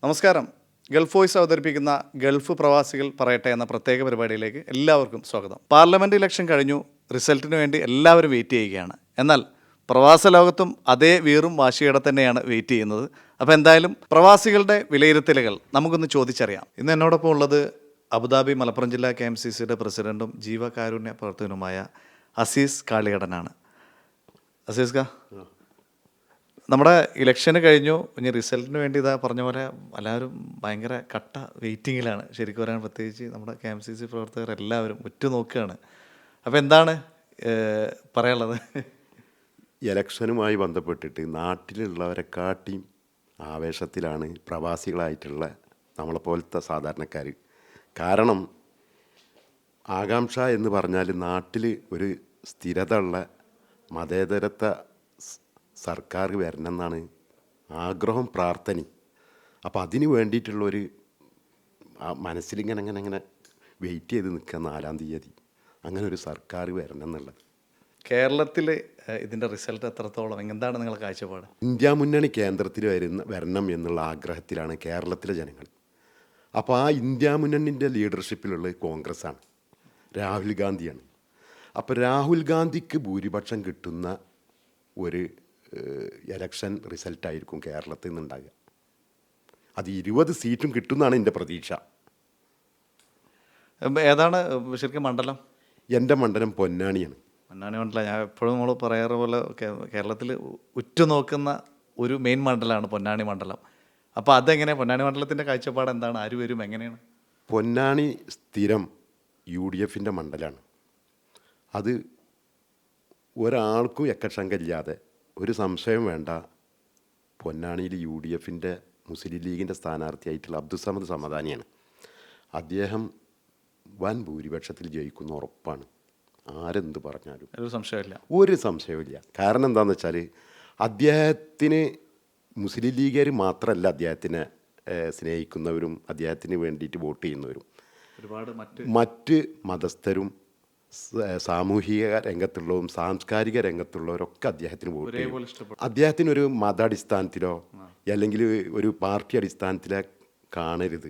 നമസ്കാരം. Gulf voice അവതരിപ്പിക്കുന്ന Gulf പ്രവാസികൾ പറയട്ടെ എന്ന പ്രത്യേക പരിപാടിയിലേക്ക് എല്ലാവർക്കും സ്വാഗതം. പാർലമെൻറ്റ് ഇലക്ഷൻ കഴിഞ്ഞു, റിസൾട്ടിന് വേണ്ടി എല്ലാവരും വെയിറ്റ് ചെയ്യുകയാണ്. എന്നാൽ പ്രവാസ ലോകത്തും അതേ വീറും വാശിയോടെ തന്നെയാണ് വെയിറ്റ് ചെയ്യുന്നത്. അപ്പോൾ എന്തായാലും പ്രവാസികളുടെ വിലയിരുത്തലുകൾ നമുക്കൊന്ന് ചോദിച്ചറിയാം. ഇന്ന് എന്നോടൊപ്പം ഉള്ളത് അബുദാബി മലപ്പുറം ജില്ലാ KMCCയുടെ പ്രസിഡൻറ്റും ജീവകാരുണ്യ പ്രവർത്തകനുമായ അസീസ് കാളികടനാണ്. അസീസ് കാ, നമ്മുടെ ഇലക്ഷന് കഴിഞ്ഞു, ഇനി റിസൾട്ടിന് വേണ്ടി ഇതാ പറഞ്ഞ പോലെ എല്ലാവരും ഭയങ്കര കട്ട വെയിറ്റിങ്ങിലാണ്. ശരിക്കും പറയാൻ പ്രത്യേകിച്ച് നമ്മുടെ KMCC പ്രവർത്തകർ എല്ലാവരും ഉറ്റുനോക്കുകയാണ്. അപ്പോൾ എന്താണ് പറയാനുള്ളത്? ഇലക്ഷനുമായി ബന്ധപ്പെട്ടിട്ട് നാട്ടിലുള്ളവരെക്കാട്ടിയും ആവേശത്തിലാണ് പ്രവാസികളായിട്ടുള്ള നമ്മളെപ്പോലത്തെ സാധാരണക്കാർ. കാരണം ആകാംക്ഷ എന്ന് പറഞ്ഞാൽ നാട്ടിൽ ഒരു സ്ഥിരത ഉള്ള മതേതരത്വ സർക്കാർ വരണം എന്നാണ് ആഗ്രഹം, പ്രാർത്ഥന. അപ്പോൾ അതിന് വേണ്ടിയിട്ടുള്ളൊരു മനസ്സിലിങ്ങനെ വെയിറ്റ് ചെയ്ത് നിൽക്കുക 4-ാം തീയതി അങ്ങനെ ഒരു സർക്കാർ വരണം എന്നുള്ളത്. കേരളത്തിൽ ഇതിൻ്റെ റിസൾട്ട് എത്രത്തോളം, എന്താണ് നിങ്ങളുടെ കാഴ്ചപ്പാട്? ഇന്ത്യ മുന്നണി കേന്ദ്രത്തിൽ വരണം എന്നുള്ള ആഗ്രഹത്തിലാണ് കേരളത്തിലെ ജനങ്ങൾ. അപ്പോൾ ആ ഇന്ത്യ മുന്നണിൻ്റെ ലീഡർഷിപ്പിലുള്ള കോൺഗ്രസ്സാണ്, രാഹുൽ ഗാന്ധിയാണ്. അപ്പോൾ രാഹുൽ ഗാന്ധിക്ക് ഭൂരിപക്ഷം കിട്ടുന്ന ഒരു എലക്ഷൻ റിസൾട്ടായിരിക്കും കേരളത്തിൽ നിന്നുണ്ടാകുക. അത് 20 സീറ്റും കിട്ടുമെന്നാണ് എൻ്റെ പ്രതീക്ഷ. ഏതാണ് ശരിക്കും മണ്ഡലം? എൻ്റെ മണ്ഡലം പൊന്നാനിയാണ്. പൊന്നാനി മണ്ഡലം. ഞാൻ എപ്പോഴും നമ്മൾ പറയാറ് പോലെ കേരളത്തിൽ ഉറ്റുനോക്കുന്ന ഒരു മെയിൻ മണ്ഡലമാണ് പൊന്നാനി മണ്ഡലം. അപ്പോൾ അതെങ്ങനെ, പൊന്നാനി മണ്ഡലത്തിൻ്റെ കാഴ്ചപ്പാട് എന്താണ്? ആര് വരും, എങ്ങനെയാണ്? പൊന്നാനി സ്ഥിരം UDFൻ്റെ മണ്ഡലമാണ്. അത് ഒരാൾക്കും എക്കശങ്കയില്ലാതെ ഒരു സംശയം വേണ്ട, പൊന്നാനിയിൽ UDFൻ്റെ മുസ്ലിം ലീഗിൻ്റെ സ്ഥാനാർത്ഥിയായിട്ടുള്ള അബ്ദുസമദ് സമദാനിയാണ്. അദ്ദേഹം വൻ ഭൂരിപക്ഷത്തിൽ ജയിക്കുന്ന ഉറപ്പാണ്. ആരെന്ത് പറഞ്ഞാലും ഒരു സംശയമില്ല. കാരണം എന്താണെന്ന് വെച്ചാൽ അദ്ദേഹത്തിന് മുസ്ലിം ലീഗുകാർ മാത്രമല്ല അദ്ദേഹത്തിനെ സ്നേഹിക്കുന്നവരും അദ്ദേഹത്തിന് വേണ്ടിയിട്ട് വോട്ട് ചെയ്യുന്നവരും ഒരുപാട് മറ്റ് മതസ്ഥരും സാമൂഹിക രംഗത്തുള്ളവരും സാംസ്കാരിക രംഗത്തുള്ളവരൊക്കെ അദ്ദേഹത്തിന് വോട്ട് ചെയ്യും. അദ്ദേഹത്തിനൊരു മതാടിസ്ഥാനത്തിലോ അല്ലെങ്കിൽ ഒരു പാർട്ടി അടിസ്ഥാനത്തിലോ കാണരുത്.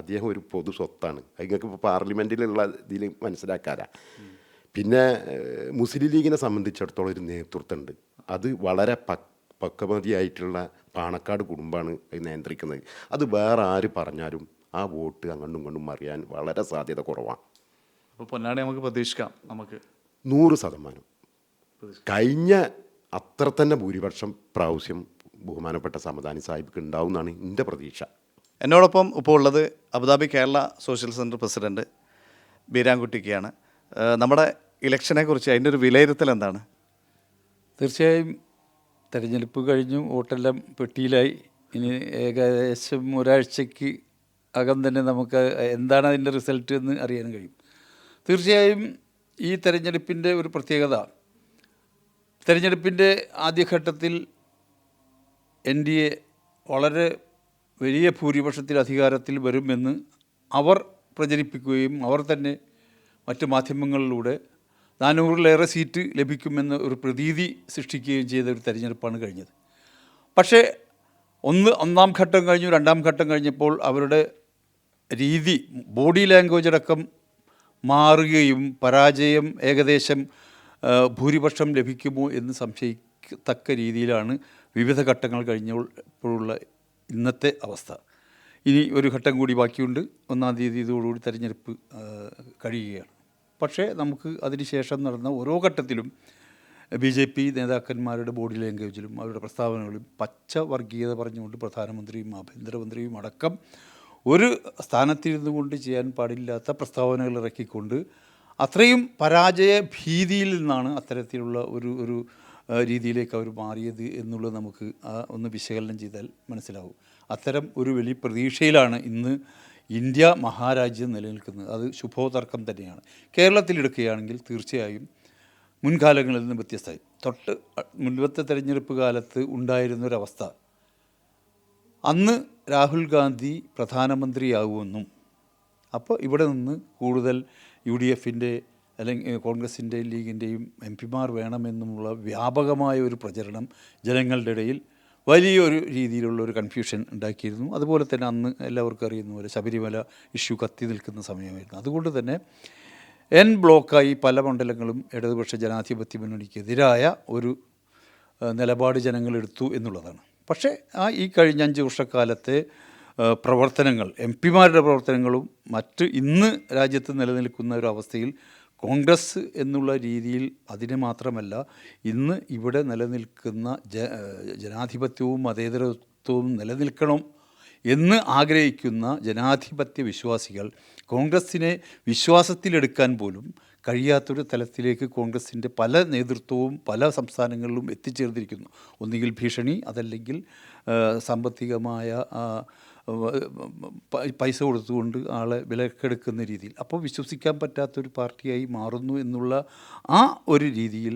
അദ്ദേഹം ഒരു പൊതു സ്വത്താണ്. നിങ്ങൾക്ക് ഇപ്പോൾ പാർലമെൻറ്റിലുള്ള ഇതിൽ മനസ്സിലാക്കാനാ. പിന്നെ മുസ്ലിം ലീഗിനെ സംബന്ധിച്ചിടത്തോളം ഒരു നേതൃത്വമുണ്ട്. അത് വളരെ പക്വമതിയായിട്ടുള്ള പാണക്കാട് കുടുംബമാണ് അത് നിയന്ത്രിക്കുന്നത്. അത് വേറെ ആര് പറഞ്ഞാലും ആ വോട്ട് അങ്ങോട്ടും ഇങ്ങോട്ടും മറിയാൻ വളരെ സാധ്യത കുറവാണ്. അപ്പോൾ പൊന്നാനി നമുക്ക് പ്രതീക്ഷിക്കാം. നമുക്ക് 100% കഴിഞ്ഞ അത്ര തന്നെ ഭൂരിപക്ഷം പ്രാവശ്യം ബഹുമാനപ്പെട്ട സമദാനി സാഹിബിക്ക് ഉണ്ടാവും എന്നാണ് എൻ്റെ പ്രതീക്ഷ. എന്നോടൊപ്പം ഇപ്പോൾ ഉള്ളത് Abu Dhabi Kerala social centre president ബീരാൻകുട്ടിക്കാണ്. നമ്മുടെ ഇലക്ഷനെ കുറിച്ച് അതിൻ്റെ ഒരു വിലയിരുത്തൽ എന്താണ്? തീർച്ചയായും തെരഞ്ഞെടുപ്പ് കഴിഞ്ഞു, വോട്ടെല്ലാം പെട്ടിയിലായി. ഇനി ഏകദേശം ഒരാഴ്ചയ്ക്ക് അകം തന്നെ നമുക്ക് എന്താണ് അതിൻ്റെ റിസൾട്ട് എന്ന് അറിയാൻ കഴിയും. തീർച്ചയായും ഈ തെരഞ്ഞെടുപ്പിൻ്റെ ഒരു പ്രത്യേകത, തെരഞ്ഞെടുപ്പിൻ്റെ ആദ്യഘട്ടത്തിൽ NDA വളരെ വലിയ ഭൂരിപക്ഷത്തിൽ അധികാരത്തിൽ വരുമെന്ന് അവർ പ്രചരിപ്പിക്കുകയും അവർ തന്നെ മറ്റ് മാധ്യമങ്ങളിലൂടെ 400-ലേറെ സീറ്റ് ലഭിക്കുമെന്ന് ഒരു പ്രതീതി സൃഷ്ടിക്കുകയും ചെയ്ത ഒരു തെരഞ്ഞെടുപ്പാണ് കഴിഞ്ഞത്. പക്ഷേ ഒന്നാം ഘട്ടം കഴിഞ്ഞു, രണ്ടാം ഘട്ടം കഴിഞ്ഞപ്പോൾ അവരുടെ രീതി, ബോഡി ലാംഗ്വേജ് അടക്കം മാറുകയും പരാജയം ഏകദേശം ഭൂരിപക്ഷം ലഭിക്കുമോ എന്ന് സംശയിക്കത്തക്ക രീതിയിലാണ് വിവിധ ഘട്ടങ്ങൾ കഴിഞ്ഞപ്പോഴുള്ള ഇന്നത്തെ അവസ്ഥ. ഇനി ഒരു ഘട്ടം കൂടി ബാക്കിയുണ്ട്. 1-ാം തീയതി ഇതോടുകൂടി തെരഞ്ഞെടുപ്പ് കഴിയുകയാണ്. പക്ഷേ നമുക്ക് അതിനുശേഷം നടന്ന ഓരോ ഘട്ടത്തിലും BJP നേതാക്കന്മാരുടെ ബോഡി ലാംഗ്വേജിലും അവരുടെ പ്രസ്താവനകളിലും പച്ച വർഗീയത പറഞ്ഞുകൊണ്ട് പ്രധാനമന്ത്രിയും ആഭ്യന്തരമന്ത്രിയും അടക്കം ഒരു സ്ഥാനത്തിരുന്നു കൊണ്ട് ചെയ്യാൻ പാടില്ലാത്ത പ്രസ്താവനകൾ ഇറക്കിക്കൊണ്ട് അത്രയും പരാജയ ഭീതിയിൽ നിന്നാണ് അത്തരത്തിലുള്ള ഒരു രീതിയിലേക്ക് അവർ മാറിയത് എന്നുള്ളത് നമുക്ക് ഒന്ന് വിശകലനം ചെയ്താൽ മനസ്സിലാവും. അത്തരം ഒരു വലിയ പ്രതീക്ഷയിലാണ് ഇന്ന് ഇന്ത്യ മഹാരാജ്യം നിലനിൽക്കുന്നത്. അത് ശുഭോതർക്കം തന്നെയാണ്. കേരളത്തിലെടുക്കുകയാണെങ്കിൽ തീർച്ചയായും മുൻകാലങ്ങളിൽ നിന്ന് വ്യത്യസ്തമായി മുൻപത്തെ തെരഞ്ഞെടുപ്പ് കാലത്ത് ഉണ്ടായിരുന്നൊരവസ്ഥ, അന്ന് രാഹുൽ ഗാന്ധി പ്രധാനമന്ത്രിയാകുമെന്നും അപ്പോൾ ഇവിടെ നിന്ന് കൂടുതൽ UDFൻ്റെ അല്ലെങ്കിൽ കോൺഗ്രസിൻ്റെ ലീഗിൻ്റെയും MP വേണമെന്നുമുള്ള വ്യാപകമായ ഒരു പ്രചരണം ജനങ്ങളുടെ ഇടയിൽ വലിയൊരു രീതിയിലുള്ളൊരു കൺഫ്യൂഷൻ ഉണ്ടാക്കിയിരുന്നു. അതുപോലെ തന്നെ അന്ന് എല്ലാവർക്കും അറിയുന്ന പോലെ ശബരിമല ഇഷ്യൂ കത്തി നിൽക്കുന്ന സമയമായിരുന്നു. അതുകൊണ്ട് തന്നെ എൻ ബ്ലോക്കായി പല മണ്ഡലങ്ങളും ഇടതുപക്ഷ ജനാധിപത്യ മുന്നണിക്കെതിരായ ഒരു നിലപാട് ജനങ്ങളെടുത്തു എന്നുള്ളതാണ്. പക്ഷേ ഈ കഴിഞ്ഞ 5 വർഷക്കാലത്തെ പ്രവർത്തനങ്ങൾ, എം പിമാരുടെ പ്രവർത്തനങ്ങളും മറ്റ് ഇന്ന് രാജ്യത്ത് നിലനിൽക്കുന്ന ഒരു അവസ്ഥയിൽ കോൺഗ്രസ് എന്നുള്ള രീതിയിൽ അതിനെ മാത്രമല്ല ഇന്ന് ഇവിടെ നിലനിൽക്കുന്ന ജനാധിപത്യവും മതേതരത്വവും നിലനിൽക്കണം എന്ന് ആഗ്രഹിക്കുന്ന ജനാധിപത്യ വിശ്വാസികൾ കോൺഗ്രസിനെ വിശ്വാസത്തിലെടുക്കാൻ പോലും കഴിയാത്തൊരു തലത്തിലേക്ക് കോൺഗ്രസിൻ്റെ പല നേതൃത്വവും പല സംസ്ഥാനങ്ങളിലും എത്തിച്ചേർന്നിരിക്കുന്നു. ഒന്നുകിൽ ഭീഷണി, അതല്ലെങ്കിൽ സാമ്പത്തികമായ പൈസ കൊടുത്തുകൊണ്ട് ആളെ വിലക്കെടുക്കുന്ന രീതിയിൽ. അപ്പോൾ വിശ്വസിക്കാൻ പറ്റാത്തൊരു പാർട്ടിയായി മാറുന്നു എന്നുള്ള ആ ഒരു രീതിയിൽ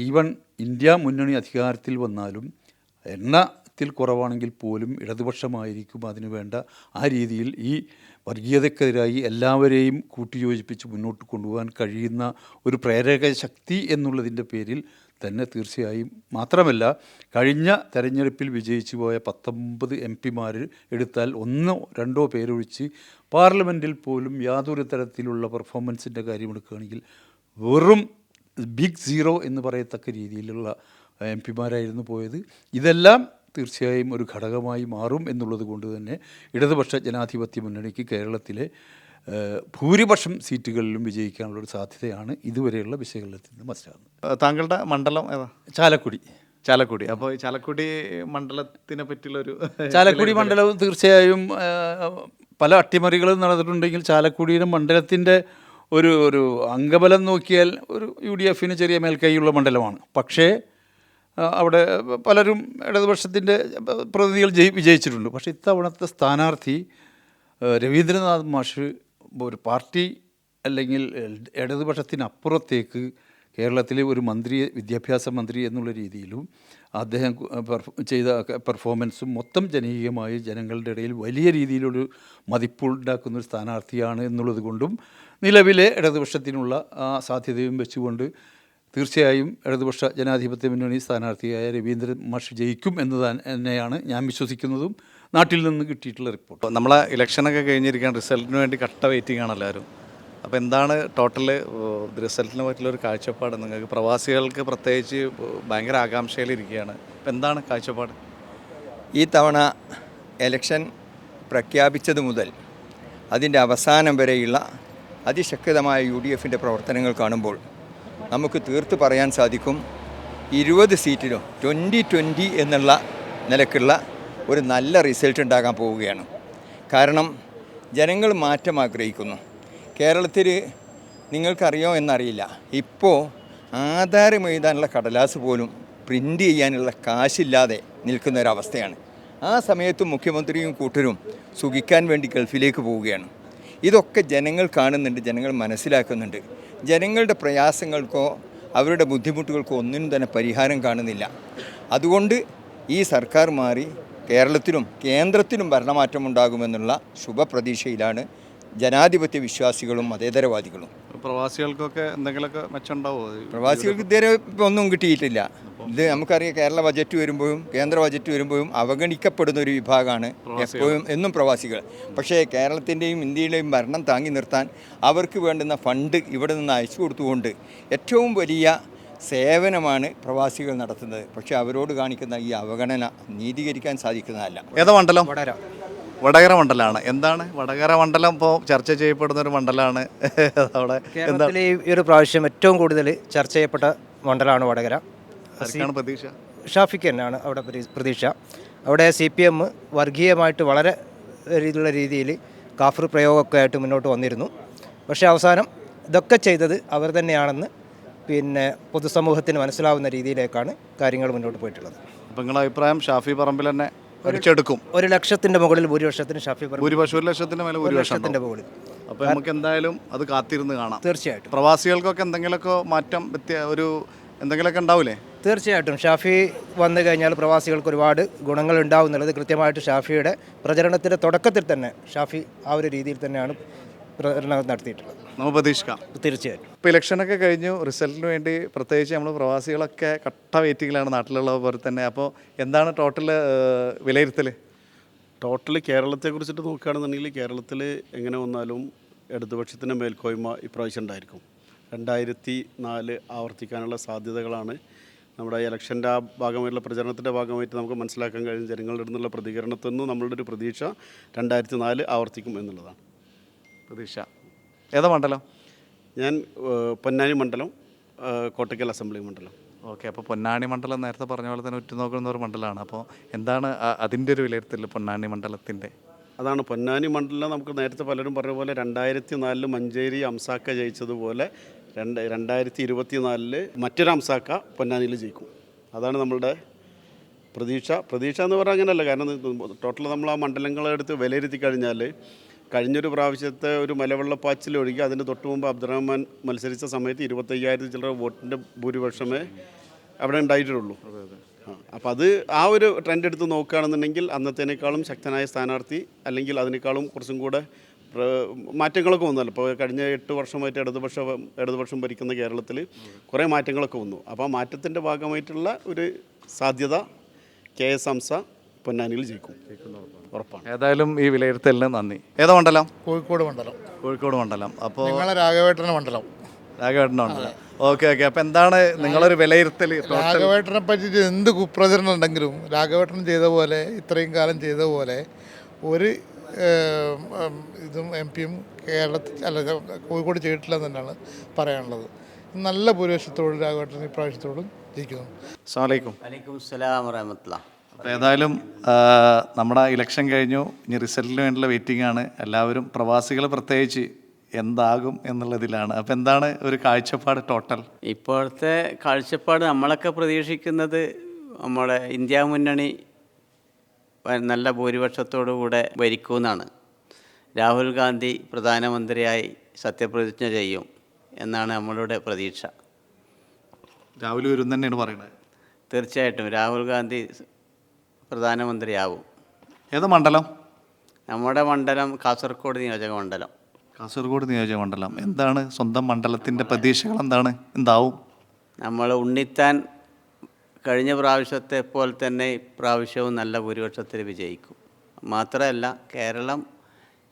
ഈവൻ ഇന്ത്യ മുന്നണി അധികാരത്തിൽ വന്നാലും എണ്ണത്തിൽ കുറവാണെങ്കിൽ പോലും ഇടതുപക്ഷമായിരിക്കും അതിനു വേണ്ട ആ രീതിയിൽ ഈ വർഗീയതക്കെതിരായി എല്ലാവരെയും കൂട്ടിയോജിപ്പിച്ച് മുന്നോട്ട് കൊണ്ടുപോകാൻ കഴിയുന്ന ഒരു പ്രേരക ശക്തി എന്നുള്ളതിൻ്റെ പേരിൽ തന്നെ തീർച്ചയായും. മാത്രമല്ല കഴിഞ്ഞ തെരഞ്ഞെടുപ്പിൽ വിജയിച്ചു പോയ 19 എം പിമാർ എടുത്താൽ 1-2 പേരൊഴിച്ച് പാർലമെൻറ്റിൽ പോലും യാതൊരു തരത്തിലുള്ള പെർഫോമൻസിൻ്റെ കാര്യമെടുക്കുകയാണെങ്കിൽ വെറും ബിഗ് സീറോ എന്ന് പറയത്തക്ക രീതിയിലുള്ള എം പിമാരായിരുന്നു പോയത്. ഇതെല്ലാം തീർച്ചയായും ഒരു ഘടകമായി മാറും എന്നുള്ളത് കൊണ്ട് തന്നെ ഇടതുപക്ഷ ജനാധിപത്യ മുന്നണിക്ക് കേരളത്തിലെ ഭൂരിപക്ഷം സീറ്റുകളിലും വിജയിക്കാനുള്ളൊരു സാധ്യതയാണ് ഇതുവരെയുള്ള വിശകലനത്തിൽ നിന്ന് മനസ്സിലാകുന്നത്. താങ്കളുടെ മണ്ഡലം ഏതാ? ചാലക്കുടി. അപ്പോൾ ഈ ചാലക്കുടി മണ്ഡലത്തിനെ പറ്റിയുള്ളൊരു ചാലക്കുടി മണ്ഡലവും തീർച്ചയായും പല അട്ടിമറികളും നടന്നിട്ടുണ്ടെങ്കിൽ ചാലക്കുടിയുടെ മണ്ഡലത്തിൻ്റെ ഒരു അംഗബലം നോക്കിയാൽ ഒരു UDF ചെറിയ മേൽക്കൈയുള്ള മണ്ഡലമാണ്. പക്ഷേ അവിടെ പലരും ഇടതുപക്ഷത്തിൻ്റെ പ്രതിനിധികൾ വിജയിച്ചിട്ടുണ്ട്. പക്ഷേ ഇത്തവണത്തെ സ്ഥാനാർത്ഥി രവീന്ദ്രനാഥ് മാഷ് ഒരു പാർട്ടി അല്ലെങ്കിൽ ഇടതുപക്ഷത്തിനപ്പുറത്തേക്ക് കേരളത്തിലെ ഒരു മന്ത്രി, വിദ്യാഭ്യാസ മന്ത്രി എന്നുള്ള രീതിയിലും അദ്ദേഹം ചെയ്ത പെർഫോമൻസും മൊത്തം ജനകീയമായി ജനങ്ങളുടെ ഇടയിൽ വലിയ രീതിയിലൊരു മതിപ്പുണ്ടാക്കുന്നൊരു സ്ഥാനാർത്ഥിയാണ് എന്നുള്ളത് കൊണ്ടും നിലവിലെ ഇടതുപക്ഷത്തിനുള്ള സാധ്യതയും വെച്ചുകൊണ്ട് തീർച്ചയായും ഇടതുപക്ഷ ജനാധിപത്യ മുന്നണി സ്ഥാനാർത്ഥിയായ രവീന്ദ്രൻ മാഷ് ജയിക്കും എന്ന് തന്നെയാണ് ഞാൻ വിശ്വസിക്കുന്നതും നാട്ടിൽ നിന്ന് കിട്ടിയിട്ടുള്ള റിപ്പോർട്ട്. നമ്മളെ ഇലക്ഷനൊക്കെ കഴിഞ്ഞിരിക്കാൻ റിസൾട്ടിന് വേണ്ടി കട്ട വെയിറ്റിംഗ് ആണ് എല്ലാവരും. അപ്പോൾ എന്താണ് ടോട്ടൽ റിസൾട്ടിനെ പറ്റിയുള്ളൊരു കാഴ്ചപ്പാട് നിങ്ങൾക്ക്? പ്രവാസികൾക്ക് പ്രത്യേകിച്ച് ഭയങ്കര ആകാംക്ഷയിലിരിക്കുകയാണ്. അപ്പോൾ എന്താണ് കാഴ്ചപ്പാട്? ഈ തവണ എലക്ഷൻ പ്രഖ്യാപിച്ചത് മുതൽ അതിൻ്റെ അവസാനം വരെയുള്ള അതിശക്തമായ UDF പ്രവർത്തനങ്ങൾ കാണുമ്പോൾ നമുക്ക് തീർത്ത് പറയാൻ സാധിക്കും 20 സീറ്റിലും 20-20 എന്നുള്ള നിലക്കുള്ള ഒരു നല്ല റിസൾട്ട് ഉണ്ടാകാൻ പോവുകയാണ്. കാരണം ജനങ്ങൾ മാറ്റം ആഗ്രഹിക്കുന്നു. കേരളത്തിൽ നിങ്ങൾക്കറിയോ എന്നറിയില്ല, ഇപ്പോൾ ആധാരം എഴുതാനുള്ള കടലാസ് പോലും പ്രിൻ്റ് ചെയ്യാനുള്ള കാശില്ലാതെ നിൽക്കുന്ന ഒരവസ്ഥയാണ്. ആ സമയത്തും മുഖ്യമന്ത്രിയും കൂട്ടരും സുഖിക്കാൻ വേണ്ടി ഗൾഫിലേക്ക് പോവുകയാണ്. ഇതൊക്കെ ജനങ്ങൾ കാണുന്നുണ്ട്, ജനങ്ങൾ മനസ്സിലാക്കുന്നുണ്ട്. ജനങ്ങളുടെ പ്രയാസങ്ങൾക്കോ അവരുടെ ബുദ്ധിമുട്ടുകൾക്കോ ഒന്നിനും തന്നെ പരിഹാരം കാണുന്നില്ല. അതുകൊണ്ട് ഈ സർക്കാർ മാറി കേരളത്തിലും കേന്ദ്രത്തിലും ഭരണമാറ്റമുണ്ടാകുമെന്നുള്ള ശുഭപ്രതീക്ഷയിലാണ് ജനാധിപത്യ വിശ്വാസികളും മതേതരവാദികളും. പ്രവാസികൾക്കൊക്കെ എന്തെങ്കിലുമൊക്കെ മെച്ചമുണ്ടാവുമോ? പ്രവാസികൾക്ക് ഇതുവരെ ഒന്നും കിട്ടിയിട്ടില്ല. ഇത് നമുക്കറിയാം, കേരള ബജറ്റ് വരുമ്പോഴും കേന്ദ്ര ബജറ്റ് വരുമ്പോഴും അവഗണിക്കപ്പെടുന്ന ഒരു വിഭാഗമാണ് എപ്പോഴും എന്നും പ്രവാസികൾ. പക്ഷേ കേരളത്തിൻ്റെയും ഇന്ത്യയിലെയും ഭരണം താങ്ങി നിർത്താൻ അവർക്ക് വേണ്ടുന്ന ഫണ്ട് ഇവിടെ നിന്ന് അയച്ചു കൊടുത്തുകൊണ്ട് ഏറ്റവും വലിയ സേവനമാണ് പ്രവാസികൾ നടത്തുന്നത്. പക്ഷേ അവരോട് കാണിക്കുന്ന ഈ അവഗണന നീതീകരിക്കാൻ സാധിക്കുന്നതല്ല. ഏതാ മണ്ഡലം? വടകര മണ്ഡലമാണ്. എന്താണ് വടകര മണ്ഡലം ഇപ്പോൾ ചർച്ച ചെയ്യപ്പെടുന്ന ഒരു മണ്ഡലമാണ്. അവിടെ കേരളത്തിൽ ഈ ഒരു പ്രാവശ്യം ഏറ്റവും കൂടുതൽ ചർച്ച ചെയ്യപ്പെട്ട മണ്ഡലമാണ് വടകര. പ്രതീക്ഷ ഷാഫിക്ക് തന്നെയാണ് അവിടെ പ്രതീക്ഷ. അവിടെ CPM വർഗീയമായിട്ട് വളരെ രീതിയിൽ കാഫർ പ്രയോഗമൊക്കെ ആയിട്ട് മുന്നോട്ട് വന്നിരുന്നു. പക്ഷേ അവസാനം ഇതൊക്കെ ചെയ്തത് അവർ തന്നെയാണെന്ന് പൊതുസമൂഹത്തിന് മനസ്സിലാവുന്ന രീതിയിലേക്കാണ് കാര്യങ്ങൾ മുന്നോട്ട് പോയിട്ടുള്ളത്. അപ്പം നിങ്ങളുടെ അഭിപ്രായം ഷാഫി പറമ്പിൽ തന്നെ അടിച്ചെടുക്കും? 1 ലക്ഷത്തിൻ്റെ മുകളിൽ ഭൂരിപക്ഷത്തിന് ഷാഫി പറമ്പിൽ, 1 ലക്ഷത്തിൻ്റെ മേലെ ഭൂരിപക്ഷത്തിൻ്റെ മുകളിൽ. അപ്പോൾ നമുക്ക് എന്തായാലും അത് കാത്തിരുന്ന് കാണാം. തീർച്ചയായിട്ടും പ്രവാസികൾക്കൊക്കെ എന്തെങ്കിലുമൊക്കെ മാറ്റം എന്തെങ്കിലുമൊക്കെ ഉണ്ടാവില്ലേ? തീർച്ചയായിട്ടും ഷാഫി വന്നു കഴിഞ്ഞാൽ പ്രവാസികൾക്ക് ഒരുപാട് ഗുണങ്ങൾ ഉണ്ടാവും എന്നുള്ളത് കൃത്യമായിട്ട് ഷാഫിയുടെ പ്രചരണത്തിൻ്റെ തുടക്കത്തിൽ തന്നെ ഷാഫി ആ ഒരു രീതിയിൽ തന്നെയാണ് പ്രചരണം നടത്തിയിട്ടുള്ളത്. നമുക്ക് പ്രതീക്ഷിക്കാം. തീർച്ചയായും. ഇപ്പോൾ ഇലക്ഷനൊക്കെ കഴിഞ്ഞു, റിസൾട്ടിന് വേണ്ടി പ്രത്യേകിച്ച് നമ്മൾ പ്രവാസികളൊക്കെ കട്ട വെയിറ്റിങ്ങിലാണ് നാട്ടിലുള്ള പോലെ തന്നെ. അപ്പോൾ എന്താണ് ടോട്ടൽ വിലയിരുത്തൽ? ടോട്ടൽ കേരളത്തെക്കുറിച്ചിട്ട് നോക്കുകയാണെന്നുണ്ടെങ്കിൽ കേരളത്തിൽ എങ്ങനെ വന്നാലും ഇടതുപക്ഷത്തിൻ്റെ മേൽക്കോയ്മ ഇപ്രാവശ്യം ഉണ്ടായിരിക്കും. 2004 ആവർത്തിക്കാനുള്ള സാധ്യതകളാണ് നമ്മുടെ ഇലക്ഷൻ്റെ ആ ഭാഗമായിട്ടുള്ള പ്രചരണത്തിൻ്റെ ഭാഗമായിട്ട് നമുക്ക് മനസ്സിലാക്കാൻ കഴിയും. ജനങ്ങളുടെ നിന്നുള്ള പ്രതികരണത്തിൽ നിന്നും നമ്മളുടെ ഒരു പ്രതീക്ഷ 2004 ആവർത്തിക്കും എന്നുള്ളതാണ് പ്രതീക്ഷ. ഏതാ മണ്ഡലം? ഞാൻ പൊന്നാനി മണ്ഡലം, കോട്ടയ്ക്കൽ അസംബ്ലി മണ്ഡലം. ഓക്കെ. അപ്പോൾ പൊന്നാനി മണ്ഡലം നേരത്തെ പറഞ്ഞ പോലെ തന്നെ ഉറ്റുനോക്കുന്ന ഒരു മണ്ഡലമാണ്. അപ്പോൾ എന്താണ് അതിൻ്റെ ഒരു വിലയിരുത്തൽ പൊന്നാനി മണ്ഡലത്തിൻ്റെ? അതാണ് പൊന്നാനി മണ്ഡലം. നമുക്ക് നേരത്തെ പലരും പറഞ്ഞ പോലെ 2004 മഞ്ചേരി അംസാക്ക ജയിച്ചതുപോലെ 2024 മറ്റൊരു അംസാക്ക പൊന്നാനിയിൽ ജയിക്കും. അതാണ് നമ്മളുടെ പ്രതീക്ഷ എന്ന് പറഞ്ഞാൽ അങ്ങനെയല്ല. കാരണം ടോട്ടൽ നമ്മൾ ആ മണ്ഡലങ്ങളെടുത്ത് വിലയിരുത്തി കഴിഞ്ഞാൽ കഴിഞ്ഞൊരു പ്രാവശ്യത്തെ ഒരു മലവെള്ളപ്പാച്ചിൽ ഒഴുകി അതിന് തൊട്ട് മുമ്പ് അബ്ദുറഹ്മാൻ മത്സരിച്ച സമയത്ത് 25,000 ചില്ലറ വോട്ടിൻ്റെ ഭൂരിപക്ഷമേ അവിടെ ഉണ്ടായിട്ടുള്ളൂ. അപ്പോൾ അത് ആ ഒരു ട്രെൻഡ് എടുത്ത് നോക്കുകയാണെന്നുണ്ടെങ്കിൽ അന്നത്തേനേക്കാളും ശക്തനായ സ്ഥാനാർത്ഥി, അല്ലെങ്കിൽ അതിനേക്കാളും കുറച്ചും കൂടെ മാറ്റങ്ങളൊക്കെ വന്നല്ലോ. ഇപ്പോൾ കഴിഞ്ഞ 8 വർഷമായിട്ട് ഇടതുപക്ഷം ഭരിക്കുന്ന കേരളത്തിൽ കുറേ മാറ്റങ്ങളൊക്കെ വന്നു. അപ്പോൾ ആ മാറ്റത്തിൻ്റെ ഭാഗമായിട്ടുള്ള ഒരു സാധ്യത KS ഹംസ പൊന്നാനിയിൽ ജയിക്കും, ഉറപ്പാണ്. ഏതായാലും ഈ വിലയിരുത്തലിന് നന്ദി. ഏതാ മണ്ഡലം? കോഴിക്കോട് മണ്ഡലം. കോഴിക്കോട് മണ്ഡലം. അപ്പോൾ നിങ്ങളെ രാഘവേട്ടൻ്റെ മണ്ഡലം. രാഘവേട്ടൻ്റെ മണ്ഡലം. ഓക്കെ. അപ്പോൾ എന്താണ് നിങ്ങളൊരു വിലയിരുത്തൽ? രാഘവേട്ടനെ പറ്റിയിട്ട് എന്ത് കുപ്രചരണം ഉണ്ടെങ്കിലും രാഘവേട്ടൻ ചെയ്ത പോലെ, ഇത്രയും കാലം ചെയ്ത പോലെ ഒരു ഇതും MP-യും കേരളത്തിൽ കോഴിക്കോട് ചെയ്തിട്ടില്ല എന്ന് തന്നെയാണ് പറയാനുള്ളത്. നല്ല ഭൂരിപക്ഷത്തോടും രാഘവേട്ടൻ ഇപ്രാവശ്യത്തോടും ജയിക്കുന്നു. അസ്സലാമു അലൈക്കും. വലൈക്കും സലാം വറഹ്മത്തുള്ളാഹി. അപ്പോൾ ഏതായാലും നമ്മുടെ ഇലക്ഷൻ കഴിഞ്ഞു, ഇനി റിസൾട്ടിന് വേണ്ടിയുള്ള വെയിറ്റിംഗ് ആണ്. എല്ലാവരും പ്രവാസികൾ പ്രത്യേകിച്ച് എന്താകും എന്നുള്ളതിലാണ്. അപ്പോൾ എന്താണ് ഒരു കാഴ്ചപ്പാട് ടോട്ടൽ? ഇപ്പോഴത്തെ കാഴ്ചപ്പാട് നമ്മളൊക്കെ പ്രതീക്ഷിക്കുന്നത് നമ്മുടെ ഇന്ത്യ മുന്നണി നല്ല ഭൂരിപക്ഷത്തോടു കൂടെ ഭരിക്കുമെന്നാണ്. രാഹുൽ ഗാന്ധി പ്രധാനമന്ത്രിയായി സത്യപ്രതിജ്ഞ ചെയ്യും എന്നാണ് നമ്മളുടെ പ്രതീക്ഷ. രാഹുൽ വരും തന്നെയാണ് പറയുന്നത്. തീർച്ചയായിട്ടും രാഹുൽ ഗാന്ധി പ്രധാനമന്ത്രിയാവും. ഏത് മണ്ഡലം? നമ്മുടെ മണ്ഡലം കാസർഗോഡ് നിയോജക മണ്ഡലം. കാസർഗോഡ് നിയോജക മണ്ഡലം. എന്താണ് സ്വന്തം മണ്ഡലത്തിൻ്റെ പ്രതീക്ഷകൾ? എന്താവും? നമ്മൾ ഉണ്ണിത്താൻ കഴിഞ്ഞ പ്രാവശ്യത്തെ പോലെ തന്നെ ഇപ്രാവശ്യവും നല്ല ഭൂരിപക്ഷത്തിൽ വിജയിക്കും. മാത്രമല്ല കേരളം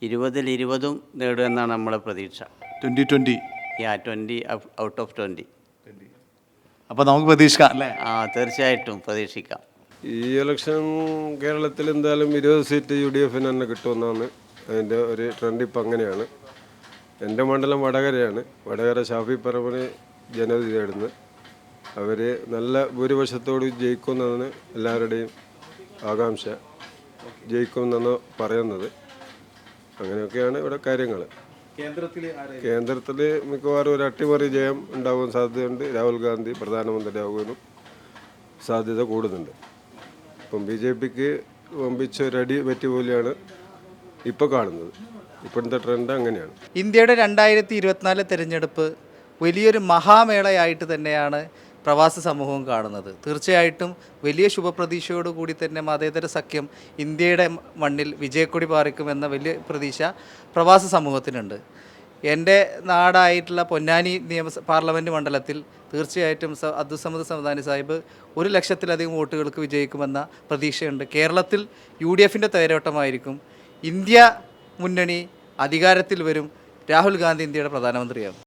20-20 നേടുമെന്നാണ് നമ്മളെ പ്രതീക്ഷ. 20-20. 20 ഔട്ട് ഓഫ് 20. അപ്പോൾ നമുക്ക് പ്രതീക്ഷിക്കാം അല്ലേ? തീർച്ചയായിട്ടും പ്രതീക്ഷിക്കാം. ഈ ഇലക്ഷൻ കേരളത്തിൽ എന്തായാലും 20 സീറ്റ് UDF തന്നെ കിട്ടുമെന്നാണ് അതിൻ്റെ ഒരു ട്രെൻഡ്. ഇപ്പം അങ്ങനെയാണ്. എൻ്റെ മണ്ഡലം വടകരയാണ്. വടകര ഷാഫി പറമ്പിന് ജനവിധി തേടുന്നത്. അവർ നല്ല ഭൂരിപക്ഷത്തോട് ജയിക്കുമെന്നാണ് എല്ലാവരുടെയും ആകാംക്ഷ. ജയിക്കുമെന്നാണ് പറയുന്നത്. അങ്ങനെയൊക്കെയാണ് ഇവിടെ കാര്യങ്ങൾ. കേന്ദ്രത്തിൽ മിക്കവാറും ഒരു അട്ടിമറി ജയം ഉണ്ടാകാൻ സാധ്യതയുണ്ട്. രാഹുൽ ഗാന്ധി പ്രധാനമന്ത്രിയാകാനും സാധ്യത കൂടുന്നുണ്ട്. ഇപ്പം BJPക്ക് വമ്പിച്ച ഒരടി പറ്റി പോലെയാണ് ഇപ്പോൾ കാണുന്നത്. ഇപ്പോഴത്തെ ട്രെൻഡ് അങ്ങനെയാണ്. ഇന്ത്യയുടെ 2024 തെരഞ്ഞെടുപ്പ് വലിയൊരു മഹാമേളയായിട്ട് തന്നെയാണ് പ്രവാസ സമൂഹവും കാണുന്നത്. തീർച്ചയായിട്ടും വലിയ ശുഭപ്രതീക്ഷയോടുകൂടി തന്നെ മതേതര സഖ്യം ഇന്ത്യയുടെ മണ്ണിൽ വിജയക്കൊടി പാറിക്കുമെന്ന വലിയ പ്രതീക്ഷ പ്രവാസ സമൂഹത്തിനുണ്ട്. എൻ്റെ നാടായിട്ടുള്ള പൊന്നാനി പാർലമെൻറ്റ് മണ്ഡലത്തിൽ തീർച്ചയായിട്ടും അബ്ദുസമദ് സമദാനി സാഹിബ് 1,00,000-ലധികം വോട്ടുകൾക്ക് വിജയിക്കുമെന്ന പ്രതീക്ഷയുണ്ട്. കേരളത്തിൽ UDFൻ്റെ തേരോട്ടമായിരിക്കും. ഇന്ത്യ മുന്നണി അധികാരത്തിൽ വരും. രാഹുൽ ഗാന്ധി ഇന്ത്യയുടെ പ്രധാനമന്ത്രിയാകും.